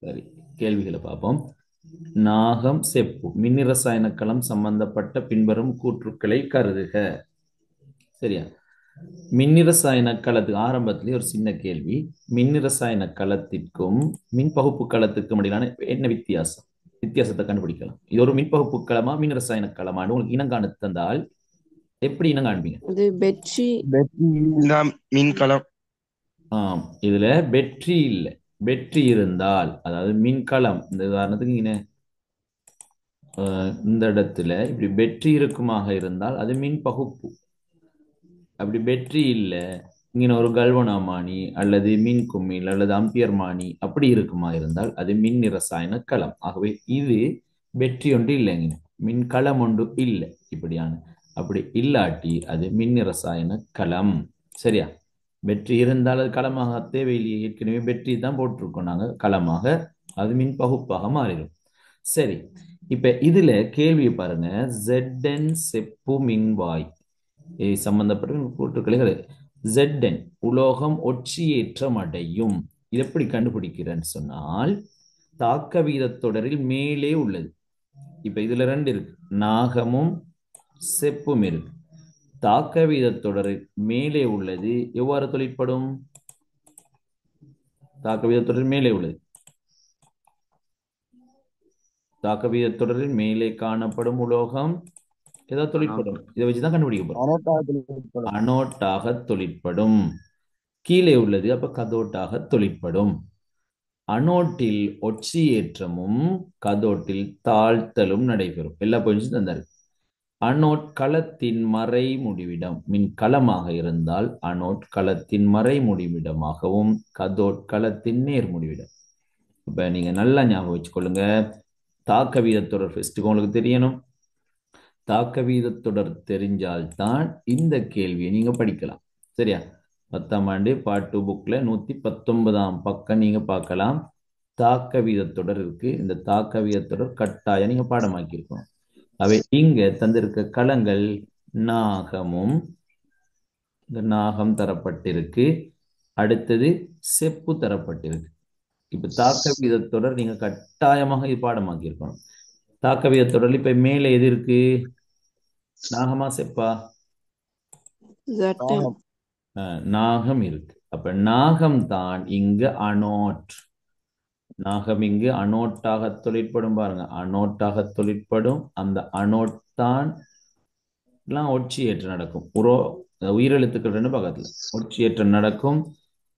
சரி, கேள்விகளை பார்ப்போம். நாகம் செப்பு மின்னிரசாயன களம் சம்பந்தப்பட்ட பின்வரும் கூற்றுக்களை கருதுக. சரியா? மின்னிரசாயன களத்துக்கு ஆரம்பத்திலே ஒரு சின்ன கேள்வி. மின்னிரசாயன களத்திற்கும் மின் பகுப்பு களத்துக்கும் இடையிலான என்ன வித்தியாசம்? வித்தியாசத்தை கண்டுபிடிக்கலாம். இது ஒரு மின்பகுப்பு களமா மின்னிரசாயன களமான்னு உங்களுக்கு இனம் காண தந்தால் எப்படி இனம் காண்பீங்க? அது வெற்றி. வெற்றி மின்கலம். இதுல வெற்றி இல்லை. வெற்றி இருந்தால் அதாவது மின்கலம், இந்த உதாரணத்துக்கு இந்த இடத்துல இப்படி வெற்றி இருக்குமாக இருந்தால் அது மின் பகுப்பு. அப்படி வெற்றி இல்லை, இங்கே ஒரு கல்வனாமானி அல்லது மின் குமிழ் அல்லது அம்பியர் மானி அப்படி இருக்குமா இருந்தால் அது மின் இரசாயன களம். ஆகவே இது வெற்றி ஒன்று இல்லைங்க, மின் களம் ஒன்று இல்லை. இப்படியான அப்படி இல்லாட்டி அது மின் இரசாயன களம். சரியா? வெற்றி இருந்தால் அது களமாக தேவையில்லையே, ஏற்கனவே வெற்றி தான் போட்டிருக்கோம் நாங்க களமாக, அது மின் பகுப்பாக மாறிடும். சரி, இப்ப இதுல கேள்வியை பாருங்க. ZN செப்பு மின்வாய் சம்பந்தப்பட்ட கூற்றுக்களை ZN உலோகம் ஒட்சியேற்றம் அடையும். இது எப்படி கண்டுபிடிக்கிறேன்னு சொன்னால், தாக்க வீதத் தொடரில் மேலே உள்ளது. இப்ப இதுல ரெண்டு இருக்கு, நாகமும் செப்பும் இருக்கு. தாக்க வீதத் தொடரில் மேலே உள்ளது எவ்வாறு தொழிற்படும்? தாக்க வீதத் தொடரில் மேலே உள்ளது, தாக்க வீதத் தொடரில் மேலே காணப்படும் உலோகம் ஏதாவது தொழிற்படும். இதை வச்சுதான் கண்டுபிடிக்க போறோம். அனோட்டாக தொழிற்படும். கீழே உள்ளது அப்ப கதோட்டாக தொழிற்படும். அனோட்டில் ஒட்சியேற்றமும் கதோட்டில் தாழ்த்தலும் நடைபெறும். எல்லா பாயிண்ட்ஸும் தந்தாரு. அனோட் களத்தின் மறை முடிவிடம், மின் களமாக இருந்தால் அனோட் களத்தின் மறை முடிவிடமாகவும் கதோட் களத்தின் நேர் முடிவிடம். இப்ப நீங்க நல்லா ஞாபகம் வச்சுக்கொள்ளுங்க. தாக்க வீதத்தொடர் ஃபர்ஸ்ட்டுக்கு உங்களுக்கு தெரியணும். தாக்க வீதத்தொடர் தெரிஞ்சால்தான் இந்த கேள்வியை நீங்க படிக்கலாம். சரியா? 10ஆம் ஆண்டு பாட்டு புக்ல 119ஆம் பக்கம் நீங்க பார்க்கலாம். தாக்க வீதத்தொடர் இருக்கு. இந்த தாக்க வீதத்தொடர் கட்டாயம் நீங்க பாடமாக்கி இருக்கணும். அவை இங்க தந்திருக்க களங்கள் நாகமும், இந்த நாகம் தரப்பட்டிருக்கு. அடுத்தது செப்பு தரப்பட்டிருக்கு. இப்ப தாக்க வீதத்தொடர் நீங்க கட்டாயமாக இது பாடமாக்கி இருக்கணும். தாக்க வீதத்தொடர் இப்ப மேலே எது இருக்கு? நாகமா செப்பா? ZN. நாகம் இருக்கு. அப்ப நாகம் தான் இங்கு அனோட். நாகம் இங்கு அனோட்டாக தொழிற்படும். பாருங்க, அனோட்டாக தொழிற்படும். அந்த அனோட் தான் எல்லாம் ஒட்சியேற்றம் நடக்கும். உயிரெழுத்துக்கள் ரெண்டு பக்கத்துல ஒட்சியேற்றம் நடக்கும்.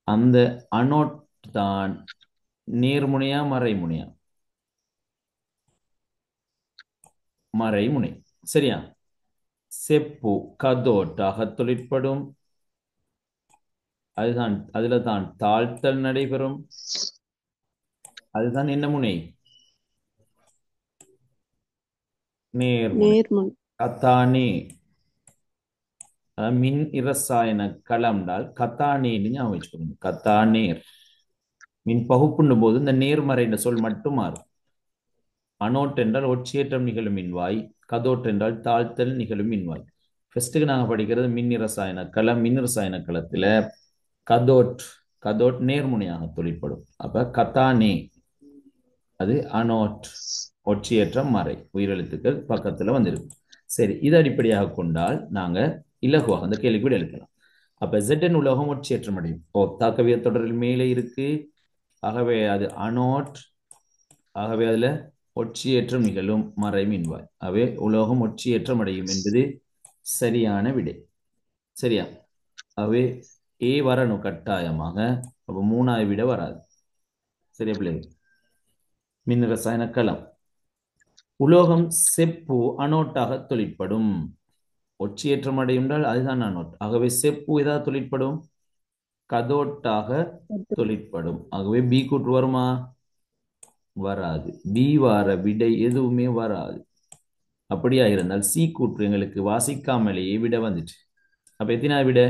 அந்த அனோட் தான் நேர்முனையா மறைமுனையா? மறைமுனை. சரியா? செப்பு கதோட்டாக தொழிற்படும். அதுல தான் தாழ்த்தல் நடைபெறும். அதுதான் என்ன முனை? நேர்முனை. நேர்மன். கத்தானே. மின் இரசாயன களம்டால் கத்தானேன்னு ஞாபகம் வச்சுக்கோங்க. கத்தானேர். மின் பகுப்புண்ணும் போது இந்த நேர்மறை என்ற சொல் மட்டும் மாறும். அனோட் என்றால் ஒட்சியேற்றம் நிகழும் மின்வாய், கதோட் என்றால் தாழ்த்தல் நிகழும் மின்வாய். ஃபர்ஸ்ட்டுக்கு நாங்க படிக்கிறது மின் இரசாயன களம். மின் இரசாயன களத்துல கதோட், கதோட் நேர்முனையாக தொழிற்படும். அப்ப கத்தானே அது அனோட், ஒட்சியேற்றம் மறை. உயிரெழுத்துக்கள் பக்கத்துல வந்திருக்கு. சரி, இதை அடிப்படையாக கொண்டால் நாங்க இலகுவாக அந்த கேள்விக்கு விட எழுதலாம். அப்ப ZN உலோகம் ஒட்சியேற்றம் அடையும். தாக்கவிய தொடரில் மேலே இருக்கு. ஆகவே அது அனோட். ஆகவே அதுல ஒட்சியேற்றம் நிகழும் மறை மின்வாய். ஆகவே உலோகம் ஒட்சியேற்றம் அடையும் என்பது சரியான விடை. சரியா? ஆகவே ஏ வரணும் கட்டாயமாக. அப்ப 3ஆவது விட வராது. சரியா பிள்ளைகள்? மின் ரசாயன களம். உலோகம் செப்பு அனோட்டாக தொழிற்படும். ஒட்சியேற்றம் அடையுண்டால் அதுதான் அனோட். ஆகவே செப்பு ஏதாவது தொழிற்படும், கதோட்டாக தொழிற்படும். ஆகவே பி கூற்று வருமா? வராது. பி வார விடை எதுவுமே வராது. அப்படியா இருந்தால் சி கூற்று எங்களுக்கு வாசிக்காமலேயே விட வந்துட்டு. அப்ப எத்தனை விட?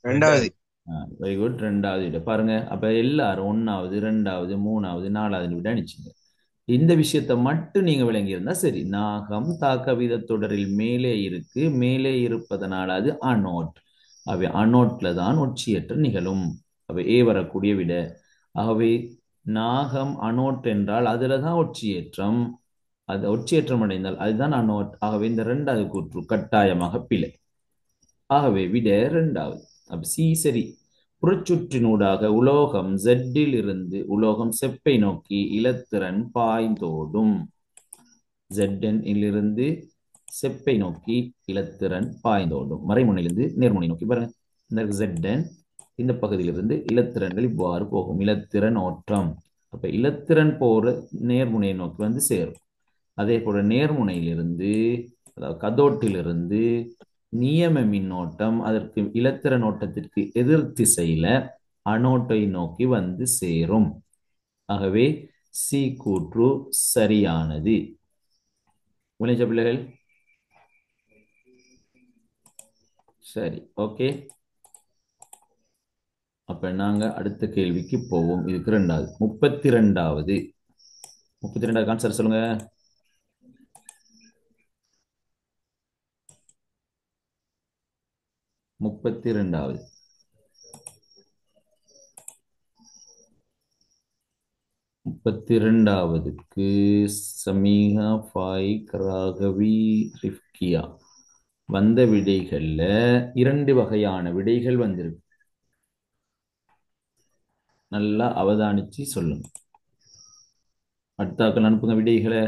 ரெண்டாவது. Very good. 2வது விட பாருங்க. அப்ப எல்லாரும் 1வது 2வது 3வது 4வது விட அனுப்பிச்சிங்க. இந்த விஷயத்தை மட்டும் நீங்க விளங்கி இருந்தா சரி. நாகம் தாக்க வீத தொடரில் மேலே இருக்கு. மேலே இருப்பதனால அது அனோட். அவை அனோட்ல தான் ஒட்சியேற்றம் நிகழும். அப்ப ஏ வரக்கூடிய விட. ஆகவே நாகம் அனோட் என்றால் அதுல தான் ஒட்சியேற்றம். அது ஒட்சியேற்றம் அடைந்தால் அதுதான் அனோட். ஆகவே இந்த ரெண்டாவது கூற்று கட்டாயமாக பிழை. ஆகவே விட இரண்டாவது. அப்ப சி சரி. புறச்சுற்றினூடாக உலோகம் ஜெட்டில் இருந்து உலோகம் செப்பை நோக்கி இலத்திரன் பாய்ந்தோடும். ZN இலிருந்து செப்பை நோக்கி இலத்திரன் பாய்ந்தோடும். மறைமுனையிலிருந்து நேர்முனை நோக்கி பாருங்க. இந்த ZN இந்த பகுதியிலிருந்து இலத்திரன்கள் இவ்வாறு போகும். இலத்திரன் ஓட்டம். அப்ப இலத்திரன் போற நேர்முனையை நோக்கி வந்து சேரும். அதே போல நேர்முனையிலிருந்து அதாவது கதோட்டிலிருந்து நியம மின்னோட்டம் அதற்கு இலத்திரன் ஓட்டத்திற்கு எதிர் திசையில அனோட்டை நோக்கி வந்து சேரும். ஆகவே சி கூற்று சரியானது. விளைஞ்ச பிள்ளைகள் சரி, ஓகே. அப்ப நாங்க அடுத்த கேள்விக்கு போவோம். இதுக்கு ரெண்டாவது 32வது ஆன்சர் சொல்லுங்க. 32வது 32வதுக்கு சமீகா ஃபாயிக் ராகவி ரிஃப்கியா வந்த விடைகள்ல இரண்டு வகையான விடைகள் வந்திருக்கு. நல்லா அவதானிச்சு சொல்லுங்க. அடுத்தாக்கள் அனுப்புங்க விடைகளை.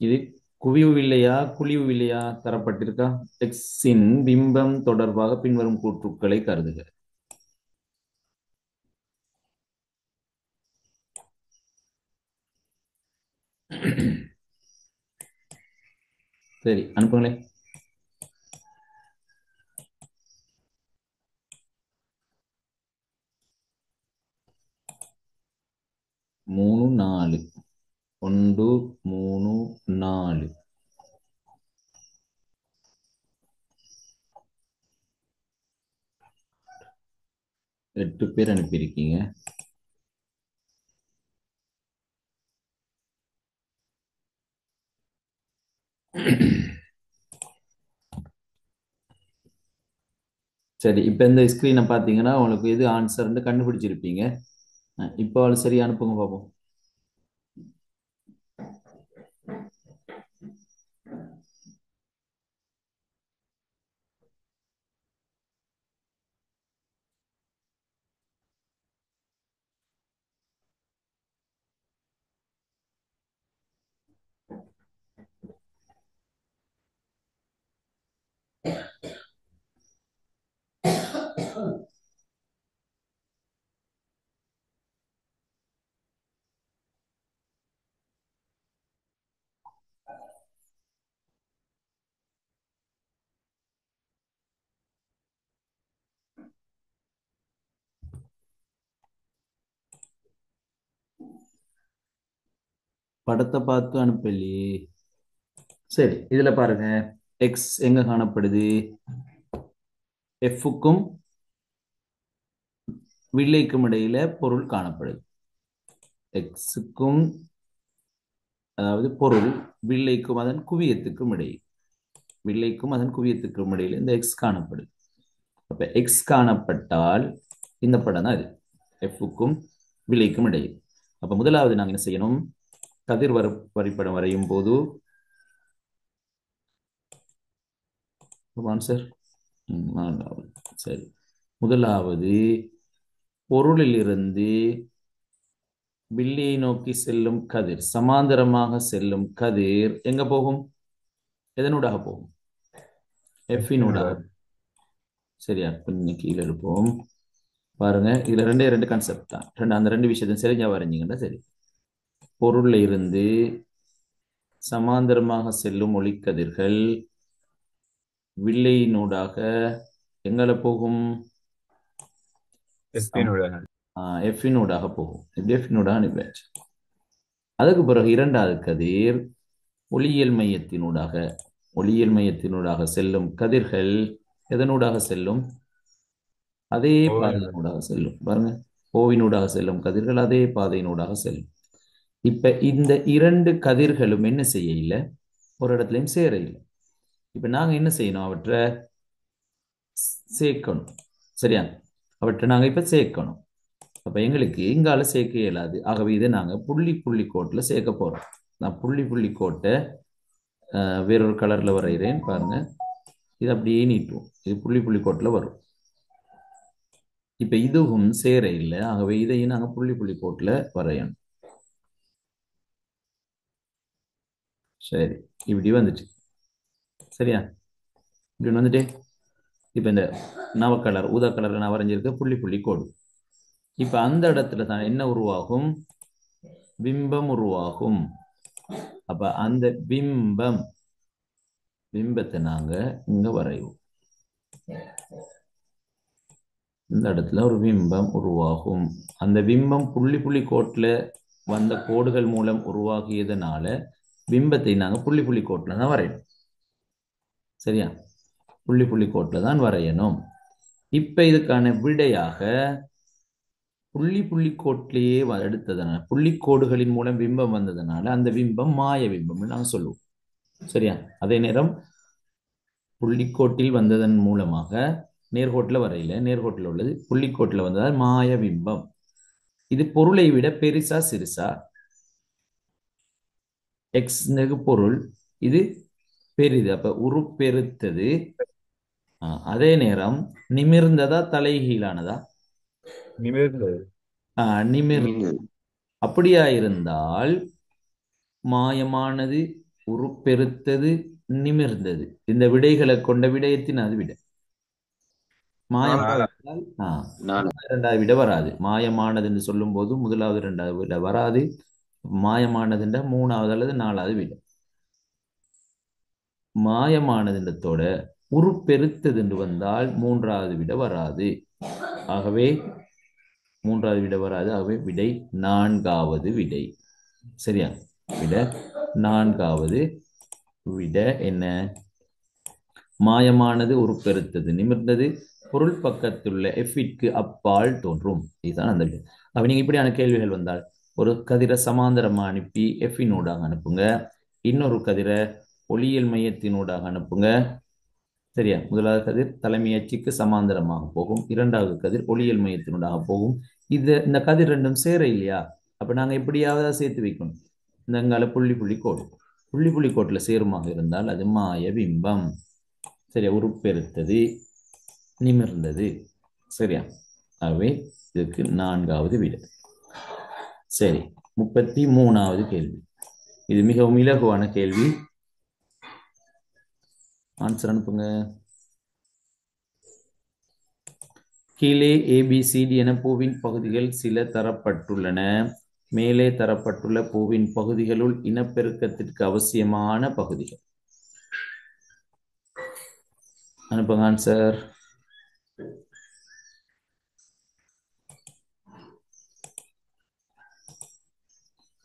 இது குவிவு வில்லையா குழிவு வில்லையா தரப்பட்டிருக்கா? எக்ஸின் பிம்பம் தொடர்பாக பின்வரும் கூற்றுக்களை கருதுக. சரி, அனுப்புங்களேன். 3 4 1 3 4 8 பேர் அனுப்பியிருக்கீங்க. சரி, இப்ப இந்த ஸ்கிரீனை பார்த்தீங்கன்னா உங்களுக்கு எது ஆன்சர்ன்னு கண்டுபிடிச்சிருப்பீங்க. இப்போ சரி அனுப்புங்க பார்ப்போம். படத்தை பார்த்து அனுப்பலையே. சரி, இதுல பாருங்க. எக்ஸ் எங்க காணப்படுது? எஃப்க்கும் வில்லைக்கும் இடையில பொருள் காணப்படுது. எக்ஸுக்கும் அதாவது பொருள் வில்லைக்கும் அதன் குவியத்துக்கும் இடையில். வில்லைக்கும் அதன் குவியத்துக்கும் இடையில் இந்த எக்ஸ் காணப்படுது. அப்ப எக்ஸ் காணப்பட்டால் இந்த படம் தான் இது. எஃப்க்கும் வில்லைக்கும் இடையில். அப்ப முதலாவது நாங்க என்ன செய்யணும்? கதிர் வரைபடம் வரையும் போது ஆன்சர் சரி. முதலாவது பொருளில் இருந்து வில்லியை நோக்கி செல்லும் கதிர், சமாந்தரமாக செல்லும் கதிர் எங்க போகும்? எதனூடாக போகும்? எஃபினூடாக. சரியா? கொஞ்சம் கீழே இருப்போம். பாருங்க, இதுல ரெண்டு கான்செப்ட் தான். அந்த ரெண்டு விஷயத்தையும் சரிஞ்சா வரைஞ்சிங்கன்னா சரி. பொருள்ல இருந்து சமாந்தரமாக செல்லும் ஒளிக்கதிர்கள் வில்லையினூடாக எங்களை போகும்? எஃபினூடாக போகும். எஃபினூடாக அனுப்பியாச்சு. அதுக்கு பிறகு இரண்டாவது கதிர் ஒளியியல் மையத்தினூடாக செல்லும் கதிர்கள் எதனூடாக செல்லும்? அதே பாதையினூடாக செல்லும். பாருங்க, ஓவினூடாக செல்லும் கதிர்கள் அதே பாதையினூடாக செல்லும். இப்ப இந்த இரண்டு கதிர்களும் என்ன செய்ய இல்லை, ஒரு இடத்துலையும் சேர இல்லை. இப்ப நாங்க என்ன செய்யணும், அவற்றை சேர்க்கணும். சரியா? அவற்றை நாங்க இப்ப சேர்க்கணும். அப்ப எங்களுக்கு இங்கால சேர்க்க இயலாது. ஆகவே இதை நாங்க புள்ளி புள்ளி கோட்டுல சேர்க்க போறோம். நான் புள்ளி புள்ளி கோட்டை வேறொரு கலர்ல வரைகிறேன் பாருங்க. இது அப்படியே நீட்டுவோம். இது புள்ளி புள்ளி கோட்டுல வரும். இப்ப இதுவும் சேர இல்லை. ஆகவே இதையும் நாங்க புள்ளி புள்ளி கோட்டுல வரையணும். சரி, இப்படி வந்துச்சு. சரியா? இப்படி வந்துட்டு இப்ப இந்த நவ கலர் ஊதா கலர்ல நான் வரைஞ்சிருக்க புள்ளி புள்ளி கோடு. இப்ப அந்த இடத்துல தான் என்ன உருவாகும், பிம்பம் உருவாகும். அப்ப அந்த பிம்பத்தை நாங்க இங்க வரைவோம். இந்த இடத்துல ஒரு பிம்பம் உருவாகும். அந்த பிம்பம் புள்ளி புள்ளி கோட்டுல வந்த கோடுகள் மூலம் உருவாகியதுனால பிம்பத்தை நாங்க புள்ளி புள்ளி கோட்டுல தான் வரையணும். சரியா? புள்ளி புள்ளி கோட்டுல தான் வரையணும். இப்ப இதுக்கான விடையாக புள்ளி புள்ளி கோட்டிலேயே எடுத்ததுனால, புள்ளிக்கோடுகளின் மூலம் பிம்பம் வந்ததுனால அந்த பிம்பம் மாய பிம்பம் நாங்க சொல்லுவோம். சரியா? அதே நேரம் புள்ளிக்கோட்டில் வந்ததன் மூலமாக நேர்கோட்டில் வரையில, நேர்கோட்டில் உள்ளது புள்ளிக்கோட்டில் வந்ததால் மாய பிம்பம். இது பொருளை விட பெருசா சிறுசா? எக்ஸ் பொருள் இது பெரிது, அப்ப உருப்பெருத்தது. அதே நேரம் நிமிர்ந்ததா தலைகீழானதா? நிமிர். அப்படியா இருந்தால் மாயமானது, உருப்பெருத்தது, நிமிர்ந்தது, இந்த விடைகளை கொண்ட விடயத்தின் அது விட. மாயம் இரண்டாவது விட வராது. மாயமானது என்று சொல்லும் போது முதலாவது இரண்டாவது விட வராது. மாயமானது மூணாவது அல்லது நாலாவது விட. மாயமானதுன்றதோட உருப்பெருத்தது என்று வந்தால் மூன்றாவது விட வராது. ஆகவே மூன்றாவது விட வராது. ஆகவே விடை நான்காவது விடை. சரியா? விட நான்காவது விட என்ன? மாயமானது, உருப்பெருத்தது, நிமிர்ந்தது, பொருள் பக்கத்துள்ள எஃபிற்கு அப்பால் தோன்றும். இதுதான் அந்த விடை. அப்ப நீங்க இப்படியான கேள்விகள் வந்தால் ஒரு கதிரை சமாந்தரமா அனுப்பி எஃபினூடாக அனுப்புங்க. இன்னொரு கதிரை ஒளியியல் மையத்தினூடாக அனுப்புங்க. சரியா? முதலாவது கதிர் தலைமை அச்சுக்கு சமாந்தரமாக போகும், இரண்டாவது கதிர் ஒளியியல் மையத்தினூடாக போகும். இந்த கதிர் ரெண்டும் சேர இல்லையா? அப்ப நாங்க எப்படியாவது சேர்த்து வைக்கணும். இந்த புள்ளி புள்ளி கோடு, புள்ளி புள்ளி கோட்டுல சேருமாக இருந்தால் அது மாய பிம்பம். சரியா? உருப்பெருத்தது, நிமிர்ந்தது. சரியா? ஆகவே இதுக்கு நான்காவது விடை. சரி, 33வது கேள்வி. இது மிகவும் இலகுவான கேள்வி. ஆன்சர் அனுப்புங்க. கீழே ஏபிசிடி என பூவின் பகுதிகள் சில தரப்பட்டுள்ளன. மேலே தரப்பட்டுள்ள பூவின் பகுதிகளுள் இனப்பெருக்கத்திற்கு அவசியமான பகுதிகள். அனுப்புங்க ஆன்சர்.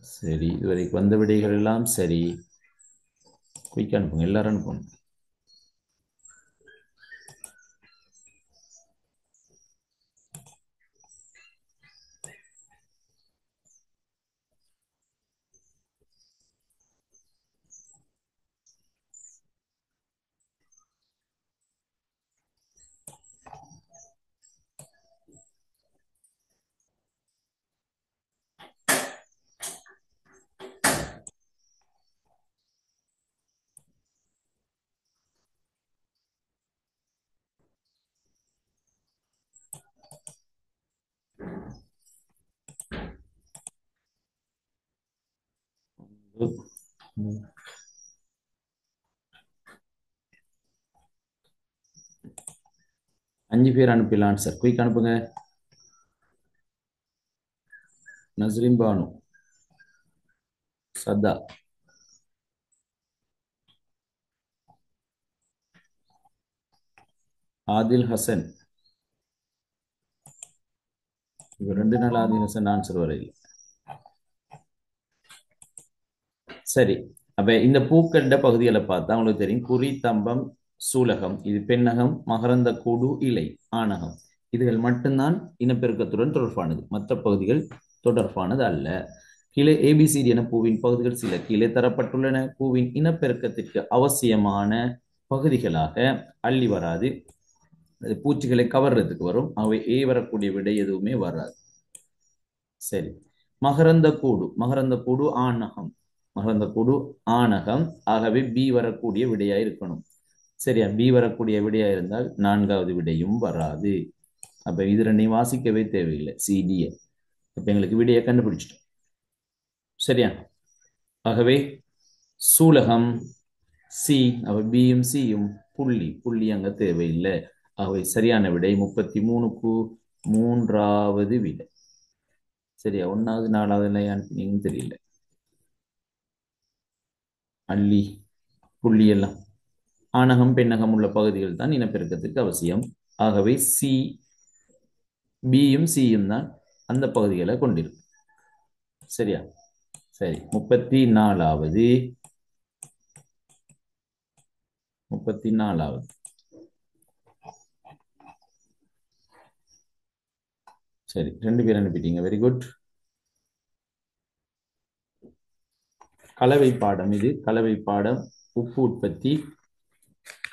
சரி, இதுவரைக்கும் வந்த விடைகள் எல்லாம் சரி. குயிக் அனுப்புங்க, எல்லாரும் அனுப்புங்க. அஞ்சு பேர் அனுப்பிடலாம் ஆன்சர். குயிக் அனுப்புங்க. நஸ்ரின் பானு, சதா, ஆதில் ஹசன். இவ 2 நாள் ஆதில் ஹசன் ஆன்சர் வரையில். சரி, அப்ப இந்த பூக்கண்ட பகுதிகளை பார்த்தா உங்களுக்கு தெரியும். குறி, தம்பம், சூலகம், இது பெண்ணகம், மகரந்த கூடு, இலை ஆணகம். இதுகள் மட்டும்தான் இனப்பெருக்கத்துடன் தொடர்பானது, மற்ற பகுதிகள் தொடர்பானது அல்ல. கீழே ஏபிசிடி என பூவின் பகுதிகள் சில கீழே தரப்பட்டுள்ளன. பூவின் இனப்பெருக்கத்திற்கு அவசியமான பகுதிகளாக அள்ளி வராது, அது பூச்சிகளை கவர்றதுக்கு வரும். அவை ஏ வரக்கூடிய விடை எதுவுமே வராது. சரி, மகரந்த கூடு. மகரந்த கூடு ஆணகம். மகரந்த கூடு ஆணகம். ஆகவே பி வரக்கூடிய விடையா இருக்கணும். சரியா, பி வரக்கூடிய விடையா இருந்தால் நான்காவது விடையும் வராது. அப்ப இது ரெண்டையும் வாசிக்கவே தேவையில்லை, சிடிய. இப்ப எங்களுக்கு விடையை கண்டுபிடிச்சிட்டோம். சரியா, ஆகவே சூலகம் சி. அவ பியும் சியும் புள்ளி புள்ளி அங்க தேவையில்லை. ஆகவே சரியான விடை 33க்கு மூன்றாவது விடை. சரியா, ஒன்னாவது நாலாவது நீங்க தெரியல, அள்ளி புள்ளி எல்லாம் ஆணகம் பெண்ணகம் உள்ள பகுதிகள் தான் இனப்பெருக்கத்துக்கு அவசியம். ஆகவே சி, பியும் சியும் தான் அந்த பகுதிகளை கொண்டிருக்கும். சரியா, சரி, 34வது. சரி, 2 பேர் அனுப்பிட்டீங்க, வெரி குட். கலவை பாடம். இது கலவை பாடம். உப்பு உற்பத்தி,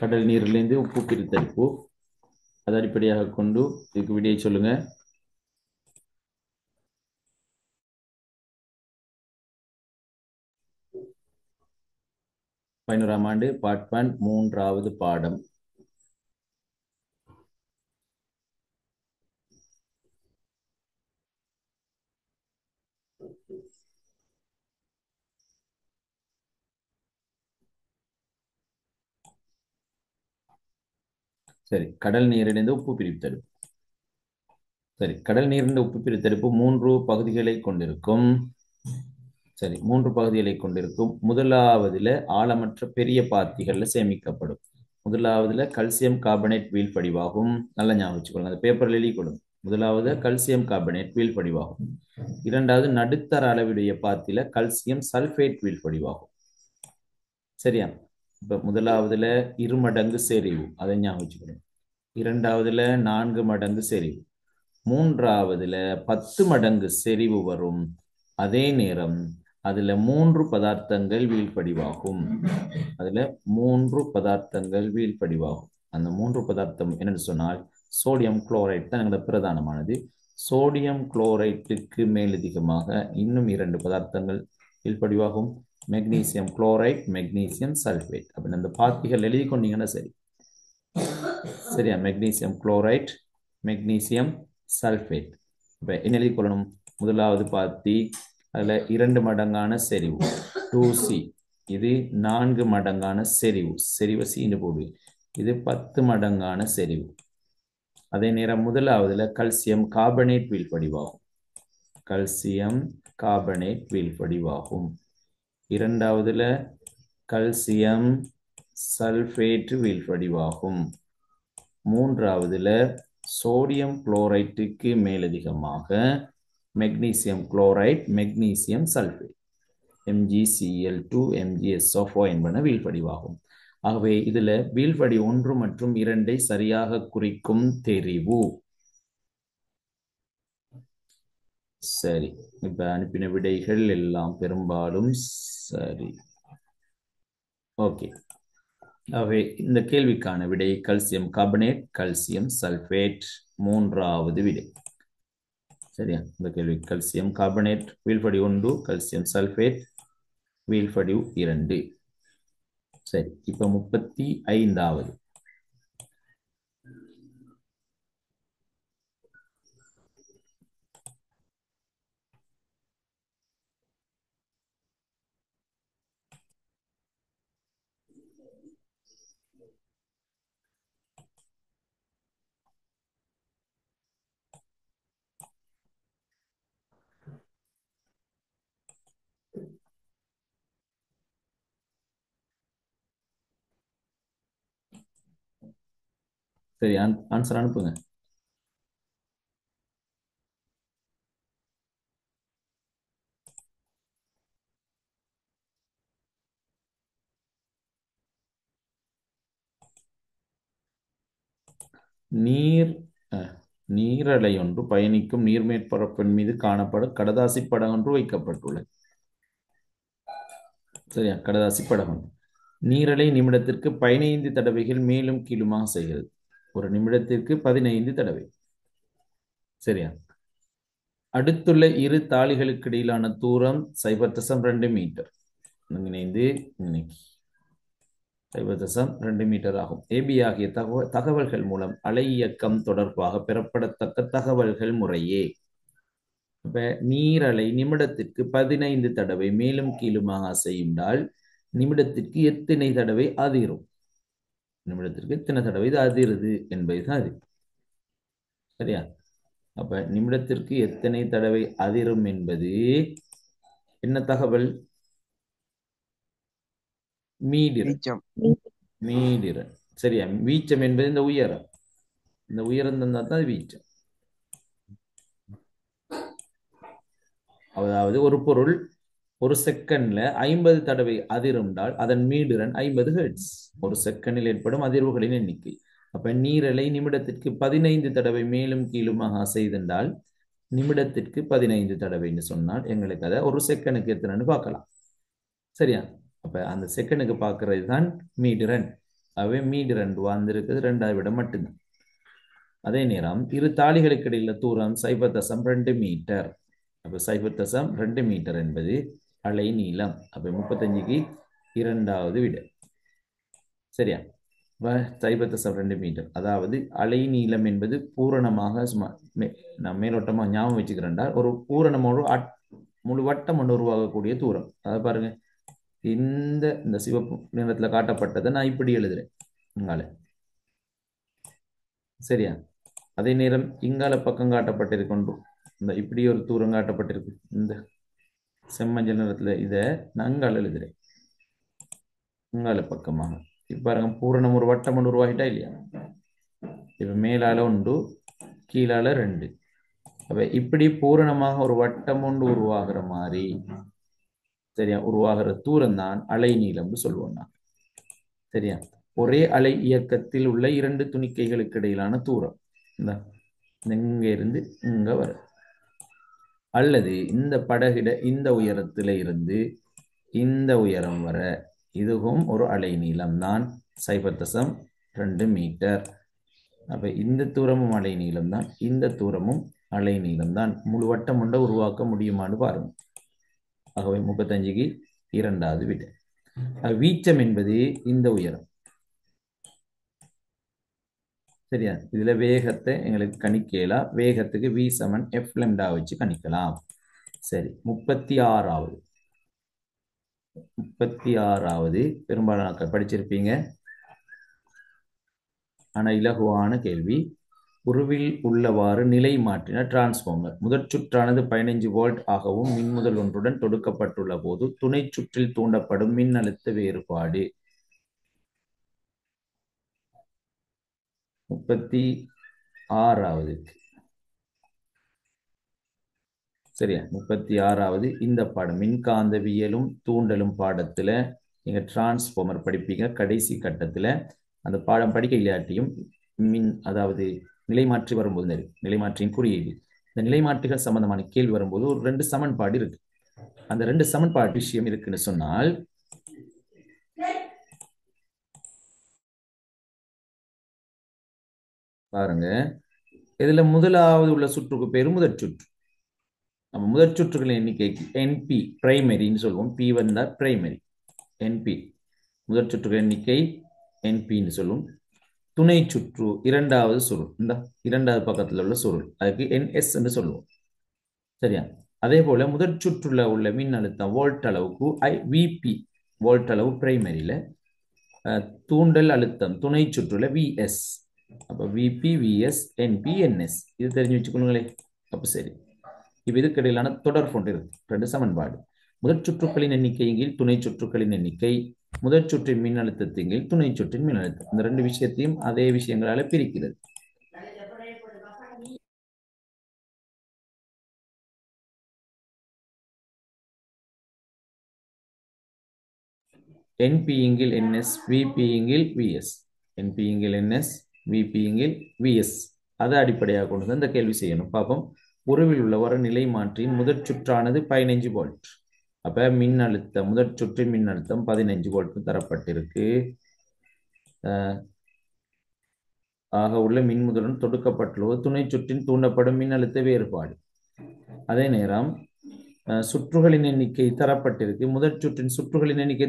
கடல் நீரிலிருந்து உப்பு பிரித்தெடுப்பு, அதை அடிப்படையாக கொண்டு இதுக்கு விடையை சொல்லுங்க. பதினோராம் ஆண்டு பார்ட் 1 மூன்றாவது பாடம். சரி, கடல் நீரிலிருந்து உப்பு பிரித்தெடுப்பு. சரி, கடல் நீரிலிருந்து உப்பு பிரித்தெடுப்பு 3 பகுதிகளை கொண்டிருக்கும். சரி, 3 பகுதிகளை கொண்டிருக்கும். முதலாவதுல ஆழமற்ற பெரிய பாத்திகள்ல சேமிக்கப்படும். முதலாவதுல கல்சியம் கார்பனேட் வீழ்படிவாகும். நல்லா ஞாபகம் வச்சுக்கொள்ளுங்க, அந்த பேப்பர்ல எழுதி கொடுங்க. முதலாவது கல்சியம் கார்பனேட் வீழ்படிவாகும். இரண்டாவது நடுத்தர அளவுடைய பாத்தில கல்சியம் சல்பேட் வீழ்படிவாகும். சரியா, இப்ப முதலாவதுல 2 மடங்கு செறிவு, அதை ஞாபகம் வச்சுக்கணும். இரண்டாவதுல 4 மடங்கு செறிவு. மூன்றாவதுல 10 மடங்கு செறிவு வரும். அதே நேரம் அதுல 3 பதார்த்தங்கள் வீழ்படிவாகும். அதுல 3 பதார்த்தங்கள் வீழ்படிவாகும். அந்த 3 பதார்த்தம் என்னன்னு சொன்னால் சோடியம் குளோரைட் தான் எங்களோட பிரதானமானது. சோடியம் குளோரைட்டுக்கு மேலதிகமாக இன்னும் 2 பதார்த்தங்கள் வீழ்படிவாகும். Magnesium chloride, magnesium sulphate. அப்ப அந்த பாத்திகள் எழுதி கொண்டீங்கன்னா சரி. சரியா, மெக்னீசியம் குளோரைட், மெக்னீசியம் சல்பேட். இப்ப என்ன எழுதி கொள்ளணும்? முதலாவது பாத்தி, அதுல 2 மடங்கான செறிவு 2C. இது 4 மடங்கான செறிவு, செறிவு சீண்டு போடு. இது 10 மடங்கான செறிவு. அதே நேரம் முதலாவதுல கல்சியம் கார்பனேட் வீழ்படிவாகும். கல்சியம் கார்பனேட் வீழ்படிவாகும். இரண்டாவதுல கல்சியம் சல்பேட் வீழ்படிவாகும். மூன்றாவதுல சோடியம் குளோரைட்டுக்கு மேலதிகமாக magnesium chloride, magnesium sulphate, MgCl2 MgSO4 என்பன வீழ்படிவாகும். ஆகவே இதுல வீழ்படி 1 மற்றும் 2 சரியாக குறிக்கும் தெரிவு. சரி, இப்ப அனுப்பின விடைகள் எல்லாம் பெரும்பாலும் சரி. ஓகே, ஆகவே இந்த கேள்விக்கான விடை கல்சியம் கார்பனேட், கல்சியம் சல்பேட், மூன்றாவது விடை. சரியா, இந்த கேள்வி கல்சியம் கார்பனேட் வீழ்படி 1, கல்சியம் சல்பேட் வீழ்படி 2. சரி, இப்ப 35வது. சரி, ஆன்சர் அனுப்புங்க. நீர் நீரலை ஒன்று பயணிக்கும் நீர்மேற்பரப்பின் மீது காணப்படும் கடதாசி படகு ஒன்று வைக்கப்பட்டுள்ளது. சரியா, கடதாசி படகு ஒன்று. நீரலை நிமிடத்திற்கு 15 தடவைகள் மேலும் கீழுமாக செய்கிறது. ஒரு நிமிடத்திற்கு 15 தடவை. சரியா. அடுத்துள்ள இரு தாளிகளுக்கு இடையிலான தூரம் 0.2 மீட்டர். இணைந்து இன்னைக்கு 0.2 மீட்டர் ஆகும். ஏபி ஆகிய தகவல்கள் மூலம் அலை இயக்கம் தொடர்பாக பெறப்படத்தக்க தகவல்கள் முறையே. இப்ப நீரலை நிமிடத்திற்கு 15 தடவை மேலும் கீழுமாக செய்யுண்டால் நிமிடத்திற்கு எத்தனை தடவை அதிரும், நிமிடத்திற்கு எத்தனை தடவை இது அதிருது என்பதுதான் அது. சரியா. அப்ப நிமிடத்திற்கு எத்தனை தடவை அதிரும் என்பது என்ன தகவல்? மீடிரன். வீச்சம். மீடிரன். சரியா. வீச்சம் என்பது இந்த உயரம். இந்த உயரம் தந்தா தான் அது வீச்சம். அதாவது ஒரு பொருள் ஒரு செகண்ட்ல 50 தடவை அதிருந்தால் அதன் மீடிரன் 50 ஹெர்ட்ஸ். ஒரு செகண்டில் ஏற்படும் அதிர்வுகளின் எண்ணிக்கை. அப்ப நீரலை நிமிடத்திற்கு 15 தடவை மேலும் கீழுமாக செய்தால் நிமிடத்திற்கு 15 தடவைன்னு சொன்னால் எங்களுக்கு அதை ஒரு செகண்டுக்கு எத்தனைன்னு பார்க்கலாம். சரியா. அப்ப அந்த செகண்டுக்கு பார்க்கறது தான் மீடிரன். அவை மீடிரன் வந்திருக்குது 2வது விட மட்டும்தான். அதே நேரம் இரு தாளிகளுக்கு இடையில தூரம் 0.2 மீட்டர். அப்ப 0.2 மீட்டர் என்பது அலை நீளம். அப்ப 35க்கு 2வது விட. சரியா. 0.2 மீட்டர் அதாவது அலை நீளம் என்பது பூரணமாக நான் மேலோட்டமா ஞாபகம் வச்சுக்கிறேன்டா, ஒரு பூரணமோடு முழு வட்டம் ஒன்று உருவாகக்கூடிய தூரம். அதை பாருங்க, இந்த சிவப்பு நிறத்துல காட்டப்பட்டதை நான் இப்படி எழுதுறேன் இங்கால. சரியா. அதே நேரம் இங்கால பக்கம் காட்டப்பட்டிருக்கொண்டு இந்த இப்படி ஒரு தூரம் காட்டப்பட்டிருக்கு இந்த செம்மஞ்சள் நிறத்துல. இதை நான் இங்கால எழுதுறேன் இங்கால பக்கமாக. இப்ப பாருங்க, பூரணம் ஒரு வட்டம் ஒன்று உருவாகிட்டா இல்லையா. இப்ப மேலால 1 கீழால 2. அப்ப இப்படி பூரணமாக ஒரு வட்டம் ஒன்று உருவாகிற மாதிரி சரியா உருவாகிற தூரம் தான் அலை நீளம்னு சொல்லுவோம் நான். சரியா. ஒரே அலை இயக்கத்தில் உள்ள 2 துணிக்கைகளுக்கு இடையிலான தூரம் இங்க இருந்து இங்க வர, அல்லது இந்த படகிட இந்த உயரத்தில இருந்து இந்த உயரம் வர, இதுவும் ஒரு அலை நீளம் தான் 0.2 மீட்டர். அப்ப இந்த தூரமும் அலை நீளம் தான், இந்த தூரமும் அலை நீளம் தான். முழு வட்டம் ஒன்றை உருவாக்க முடியுமான்னு பாருங்க. ஆகவே 35க்கு 2வது விட. வீச்சம் என்பது இந்த உயரம். சரியா. இதுல வேகத்தை எங்களுக்கு கணிக்கலாம். வேகத்துக்கு v = f lambda வச்சு கணிக்கலாம். சரி. 36வது பெரும்பாலான படிச்சிருப்பீங்க, ஆனா இலகுவான கேள்வி. உருவில் உள்ளவாறு நிலை மாற்றின டிரான்ஸ்பார்மர் முதற் சுற்றானது 15 வோல்ட் ஆகவும் மின்முதல் ஒன்றுடன் தொடுக்கப்பட்டுள்ள போது துணை சுற்றில் தூண்டப்படும் மின்னழுத்த வேறுபாடு. 36வது. சரியா. 36வது இந்த பாடம் மின்காந்தவியலும் தூண்டலும் பாடத்துல நீங்க டிரான்ஸ்பார்மர் படிப்பீங்க. கடைசி கட்டத்துல அந்த பாடம் படிக்க இல்லாட்டியும் அதாவது நிலைமாற்றி வரும்போது நிலைமாற்றியின் குறியீடு, இந்த நிலைமாற்றிகள் சம்பந்தமான கேள்வி வரும்போது ஒரு 2 சமன்பாடு இருக்கு. அந்த 2 சமன்பாடு விஷயம் இருக்குன்னு சொன்னால் பாருங்க, இதுல முதலாவது உள்ள சுற்றுக்கு பேரு முதற் சுற்று. நம்ம முதற் சுற்றுகளின் எண்ணிக்கைக்கு என்பி பிரைமரின்னு சொல்லுவோம். பி வந்தா பிரைமரி. என்பி முதற் சுற்றுகள் எண்ணிக்கை என்பின்னு சொல்லுவோம். துணை சுற்று 2வது சுருள், இந்த 2வது பக்கத்துல உள்ள சுருள், அதுக்கு NS என்று சொல்லுவோம். சரியா. அதே போல முதற் சுற்றுல உள்ள மின்னழுத்தம் வோல்ட் அளவுக்கு VP வோல்ட் அளவு பிரைமரியில, தூண்டல் அழுத்தம் துணை சுற்றுல VS. அப்ப VP VS NP NS இது தெரிஞ்சு வச்சுக்கணுங்களே. அப்ப சரி. இப்ப இதுக்கு இடையிலான தொடர் கொண்டு இருக்கு 2 சமன்பாடு. முதற் சுற்றுக்களின் எண்ணிக்கையின் கீழ் துணை சுற்றுக்களின் எண்ணிக்கை, முதற் சுற்றின் மின்னழுத்தத்தின் கீழ் துணை சுற்றின் மின்னழுத்தம். இந்த 2 விஷயத்தையும் அதே விஷயங்களால பிரிக்கிறது. NP இங்கில் NS, VP இங்கில் VS. NP இங்கில் NS, VP இங்கில் VS. அதை அடிப்படையாக கொண்டு தான் இந்த கேள்வி செய்யணும். பார்ப்போம். உறவில் உள்ள ஒரு நிலை மாற்றியின் முதற் சுற்றானது 15 வோல்ட். அப்ப மின்னழுத்தம் முதற் சுற்றின் மின்னழுத்தம் 15 வோல்ட் தரப்பட்டிருக்கு. ஆக உள்ள மின்முதலுடன் தொடுக்கப்பட்டுள்ள துணை சுற்றின் தூண்டப்படும் மின்னழுத்த வேறுபாடு. அதே நேரம் சுற்றுகளின் எண்ணிக்கை தரப்பட்டிருக்கு. முதற் சுற்றின் சுற்றுகளின் எண்ணிக்கை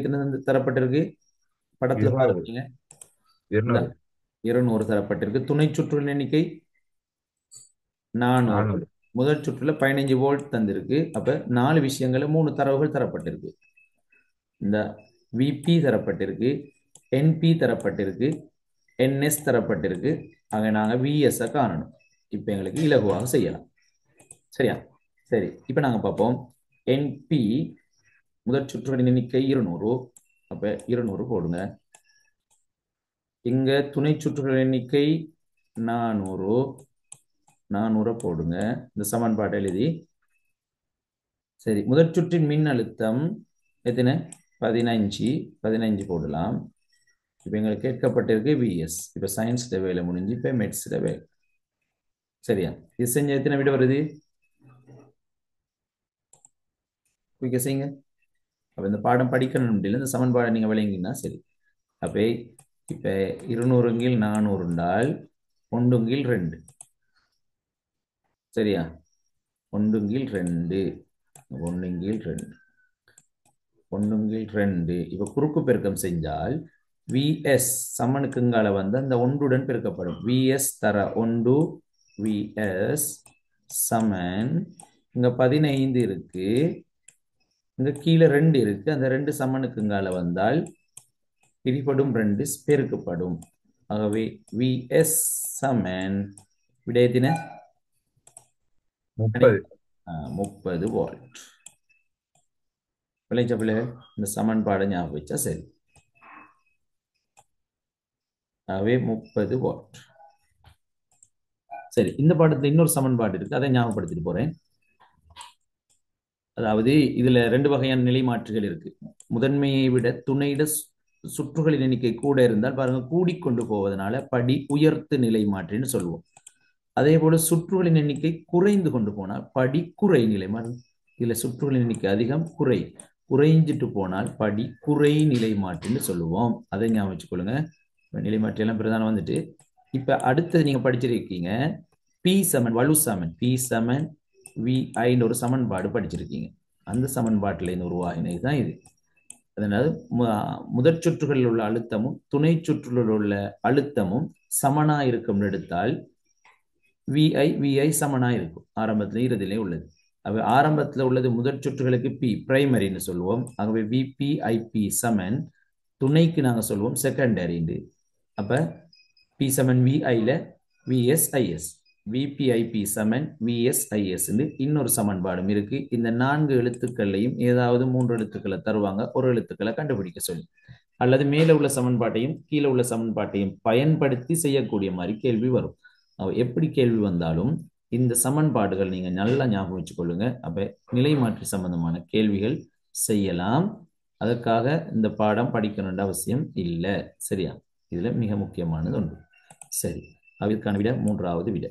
தரப்பட்டிருக்கு. படத்துல 200 பாருங்க. 200 200 தரப்பட்டிருக்கு. துணை சுற்றுகளின் எண்ணிக்கை 400. 400 முதல் சுற்றுல 15 வோல்ட் தந்திருக்கு. அப்ப 4 விஷயங்கள 3 தரவுகள் தரப்பட்டிருக்கு. இந்த விபி தரப்பட்டிருக்கு, என்பி தரப்பட்டிருக்கு, என்எஸ் தரப்பட்டிருக்கு. ஆக நாங்க விஎஸ் காணணும். இப்ப எங்களுக்கு இலகுவாக செய்யலாம். சரியா? சரி, இப்ப நாங்க பார்ப்போம். என்பி முதற் சுற்றுகளின் எண்ணிக்கை 200. அப்ப 200 போடுங்க. இங்க துணை சுற்றுகளின் எண்ணிக்கை 400. 400 போடுங்க. இந்த சமன்பாடு எழுதி. சரி, முதற் சுற்றின் மின் அழுத்தம் எத்தனை? 15 போடலாம். இப்ப எங்களுக்கு கேட்கப்பட்டிருக்கு விஎஸ். இப்ப சயின்ஸ் வேலை முடிஞ்சு இப்ப மெட்ஸ் வேலை. சரியா? இது செஞ்ச எத்தனை விட வருது? குயிக்க செய்யுங்க. அப்ப இந்த பாடம் படிக்கணும் முடியல, இந்த சமன்பாடை நீங்க விளங்கினா சரி. அப்ப இப்ப 200 400 என்றால் 1/2. சரியா? 1/2. 1/2. 1/2. இப்ப குறுக்கு பெருக்கம் செஞ்சால் விஎஸ் சமனுக்குங்கால வந்து அந்த ஒன்றுடன் பெருக்கப்படும். விஎஸ் தர 1 விஎஸ் சமன் இங்க 15 இருக்கு, இங்க கீழே 2 இருக்கு. அந்த 2 சமனுக்குங்கால வந்தால் பிரிபடும் 2 பெருக்கப்படும். ஆகவே விஎஸ் சமன் விடையத்தின 30 வோல்ட். விளைச்ச பிள்ளைகள் இந்த சமன்பாடை ஞாபகம் வச்சா சரி. ஆகவே 30 வோல்ட். சரி, இந்த பாடத்துல இன்னொரு சமன்பாடு இருக்கு, அதை ஞாபகப்படுத்திட்டு போறேன். அதாவது இதுல 2 வகையான நிலை மாற்றிகள் இருக்கு. முதன்மையை விட துணையிட சுற்றுகளின் எண்ணிக்கை கூட இருந்தால் பாருங்க, கூடிக்கொண்டு போவதனால படி உயர்த்து நிலை மாற்றின்னு சொல்லுவோம். அதே போல சுற்றுகளின் எண்ணிக்கை குறைந்து கொண்டு போனால் படி குறை நிலை மாற்றி. இதுல சுற்றுகளின் எண்ணிக்கை அதிகம், குறைஞ்சிட்டு போனால் படி குறை நிலை மாற்றின்னு சொல்லுவோம். அதை ஞாபகம் வச்சுக்கொள்ளுங்க. நிலை மாற்றி எல்லாம் பிரதானம் வந்துட்டு. இப்ப அடுத்தது நீங்க படிச்சிருக்கீங்க பி சமன் வலு சமன் பி சமன் விஐன்னு ஒரு சமன்பாடு படிச்சிருக்கீங்க. அந்த சமன்பாட்டில் இருந்து உருவாகினது தான் இது. அதனால முதற் சுற்றுகளில் உள்ள அழுத்தமும் துணை சுற்றுகளில் உள்ள அழுத்தமும் சமனா இருக்கும் எடுத்தால் விஐ சமனா இருக்கும். ஆரம்பத்திலே இறுதியிலே உள்ளது. அவை ஆரம்பத்தில் உள்ளது முதற் சுற்றுகளுக்கு பி பிரைமரின்னு சொல்லுவோம். ஆகவே விபி ஐபி சமன் துணைக்கு நாங்க சொல்லுவோம் செகண்டரி. அப்ப பி சமன் விஐல விஎஸ்ஐஎஸ், விபிஐபி சமன் விஎஸ்ஐஎஸ் இன்னொரு சமன்பாடும் இருக்கு. இந்த 4 எழுத்துக்கள்லையும் ஏதாவது 3 எழுத்துக்களை தருவாங்க, ஒரு எழுத்துக்களை கண்டுபிடிக்க சொல்லி. அல்லது மேல உள்ள சமன்பாட்டையும் கீழே உள்ள சமன்பாட்டையும் பயன்படுத்தி செய்யக்கூடிய மாதிரி கேள்வி வரும். எப்படி கேள்வி வந்தாலும் இந்த சமன்பாடுகள் நீங்க நல்லா ஞாபகம் வச்சுக்கொள்ளுங்க. அப்ப நிலை மாற்றி சம்பந்தமான கேள்விகள் செய்யலாம். அதற்காக இந்த பாடம் படிக்கணும்ன்ற அவசியம் இல்லை. சரியா? இதுல மிக முக்கியமானது ஒன்று. சரி, அதற்கான விட 3வது விட.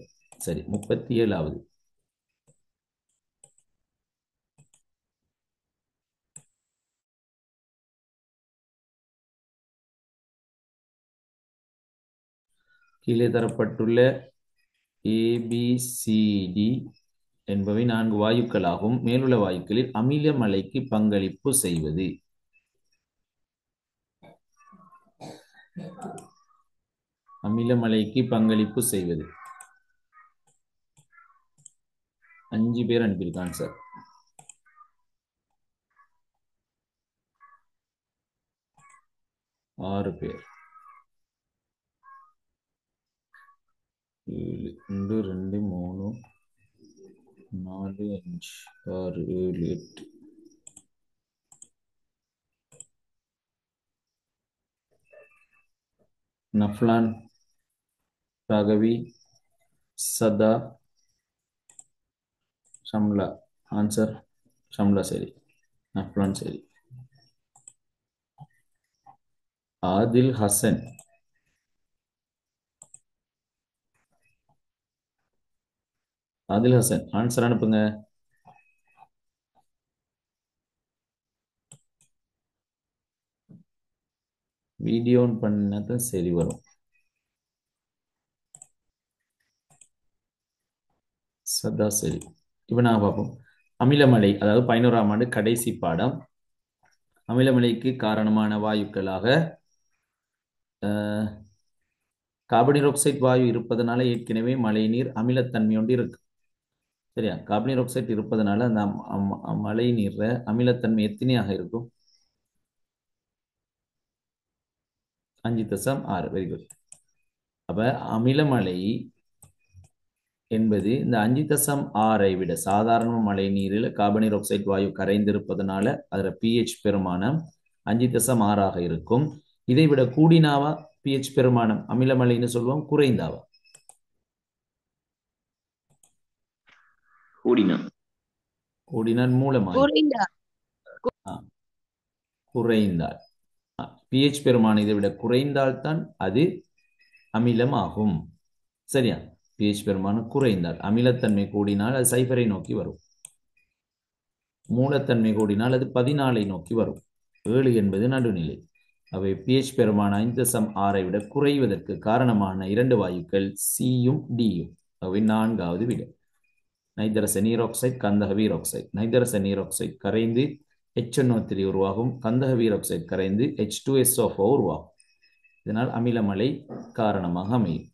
சரி, 37வது. கீழே தரப்பட்டுள்ள ஏபிசிடி என்பவை 4 வாயுக்களாகும். மேலுள்ள வாயுக்களில் அமில மழைக்கு பங்களிப்பு செய்வது. அமில மழைக்கு பங்களிப்பு செய்வது 5 பேர் அனுப்பியிருக்கான் சார். ஆறு பேர். 7 1 2 3 4 5 6 7 8. நஃப்லான், ராகவி, சதா, ஷம்லா. ஆன்சர் ஷம்லா சரி, நஃப்லான் சரி. ஆதில் ஹசன், ஆதில் ஹசன் ஆன்சர் அனுப்புங்க. வீடியோ பண்ணதான் சரி வரும். சதா சரி. இப்ப நான் பார்ப்போம். அமிலமலை, அதாவது 11ஆம் ஆண்டு கடைசி பாடம். அமிலமலைக்கு காரணமான வாயுக்களாக கார்பன் ஆக்சைடு வாயு இருப்பதனால ஏற்கனவே மழை நீர் அமிலத்தன்மையோடு இருக்கு. சரியா? கார்பன் ஆக்சைடு இருப்பதனால அந்த மழை நீர்ல அமிலத்தன்மை எத்தனையாக இருக்கும்? 5.6. Very good. அப்ப அமிலமலை என்பது இந்த 5.6 விட சாதாரண மழை நீரில் கார்பன் ஆக்சைடு வாயு கரைந்திருப்பதனால அதோட pH பெருமானம் 5.6 இருக்கும். இதை விட கூடினாவா pH பெருமானம் அமிலமலைன்னு சொல்லுவோம், குறைந்தாவா? கூடினால் மூலமாய் குறைந்தால் pH பெருமானம் இதை விட குறைந்தால்தான் அது அமிலம் ஆகும். சரியா? pH பெருமானம் குறைந்தால், அமிலத்தன்மை கூடினால் அது சைபரை நோக்கி வரும். மூலத்தன்மை கூடினால் அது 14 நோக்கி வரும். 7 என்பது நடுநிலை. அவை pH பெருமானம் 5.6 விட குறைவதற்கு காரணமான 2 வாயுக்கள் சியும் டியும். அவை 4வது விட நைதரசன் நீரோக்சைடு, கந்தக வீரோக்சைடு. நைதரசன் நீரோக்சைடு கரைந்து HNO3 உருவாகும், கந்தக வீரோக்சைடு கரைந்து H2SO4 உருவாகும். இதனால் அமிலமலை காரணமாக அமையும்.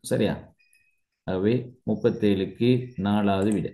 சரியா? அவை 37க்கு 4வது விட.